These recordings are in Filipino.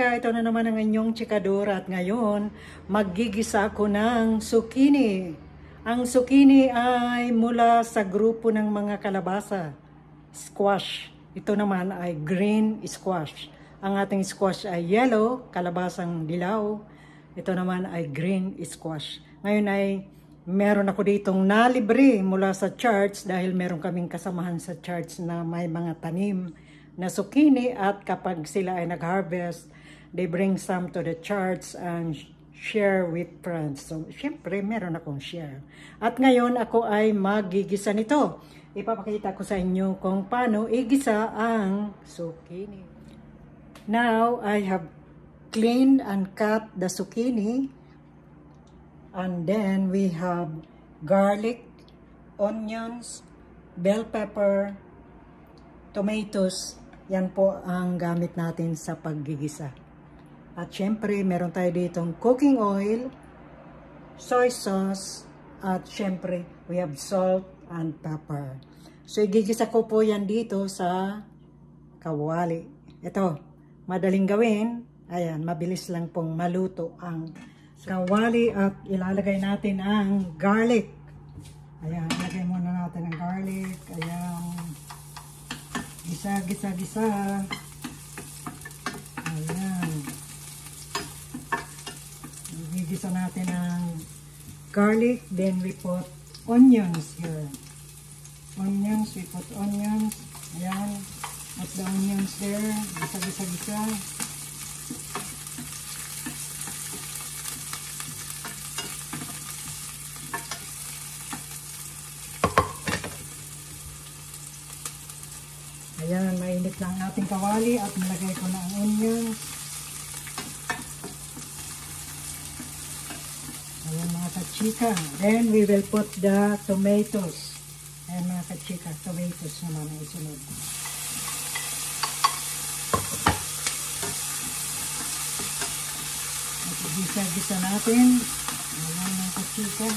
kachika, ito na naman ang inyong chikadora at ngayon maggigisa ako ng zucchini. Ang zucchini ay mula sa grupo ng mga kalabasa, squash. Ito naman ay green squash. Ang ating squash ay yellow, kalabasang dilaw. Ito naman ay green squash. Ngayon ay meron ako ditong nalibre mula sa church dahil meron kaming kasamahan sa church na may mga tanim na zucchini at kapag sila ay nag-harvest, they bring some to the church and share with friends. So, syempre, meron akong share. At ngayon, ako ay magigisa nito. Ipapakita ko sa inyo kung paano igisa ang zucchini. Now, I have cleaned and cut the zucchini. And then, we have garlic, onions, bell pepper, tomatoes. Yan po ang gamit natin sa paggigisa. At syempre, meron tayo ditong cooking oil, soy sauce, at syempre, we have salt and pepper. So, igigisa ko po yan dito sa kawali. Ito, madaling gawin. Ayan, mabilis lang pong maluto ang kawali at ilalagay natin ang garlic. Ayan, ilagay muna natin ang garlic. Ayan. Gisa, gisa, gisa. Ayan. Gigisa natin ang garlic. Then we put onions here. Onions, we put onions. Ayan. Put the onions there. Gisa, gisa, gisa. Ayan, mainit na ang ating kawali at nilagay ko na ang onions. Ayan mga kachika. Then we will put the tomatoes. Ayan mga kachika, tomatoes naman ang isunod. At igisa-gisa natin. Ayan mga kachika.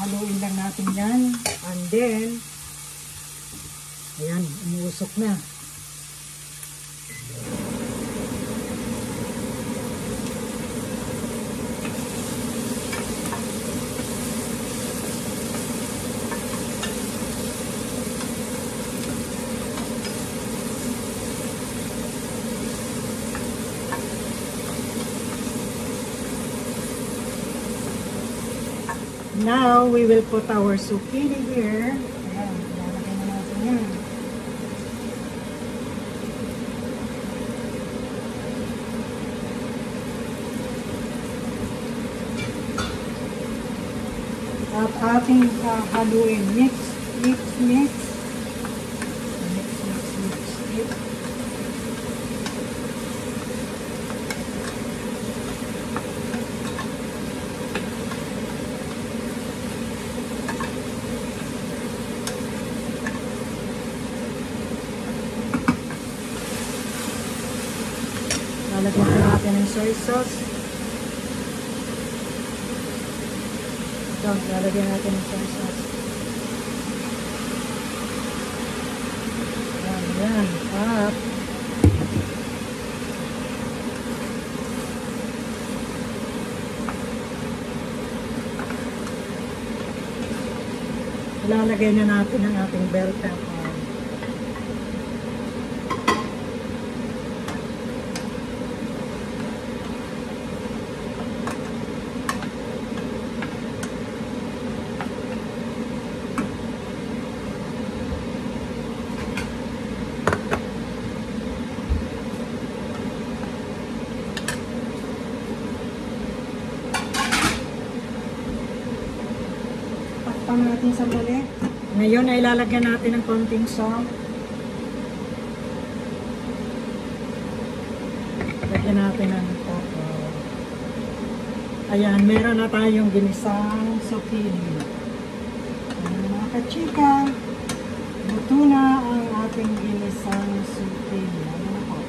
Haluin lang natin yan. And then, ayan, umuusok na. Now, we will put our zucchini here. Ayan, ilalagay na natin yan. At ating haluin. Mix, mix, mix. Mix, mix, mix, mix. Lalagyan po natin ng soy sauce. Ito, lalagyan natin ng soy sauce. Ayan, at ilalagay na natin ang ating bell pepper. Natin sandali. Ngayon ay lalagyan natin ng konting salt. Lagyan natin ng pepper. Ayan, meron na tayong ginisang zucchini. Ayan, mga kachika, luto na ang ating ginisang zucchini. Ayan po.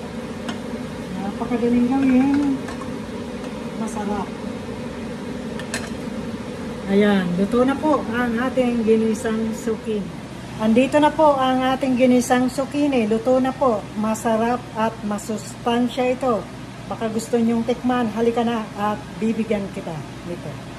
Napakadaling gawin. Masarap. Ayan, luto na po ang ating ginisang zucchini. Andito na po ang ating ginisang zucchini. Luto na po. Masarap at masustansya ito. Baka gusto nyong tikman, halika na at bibigyan kita nito.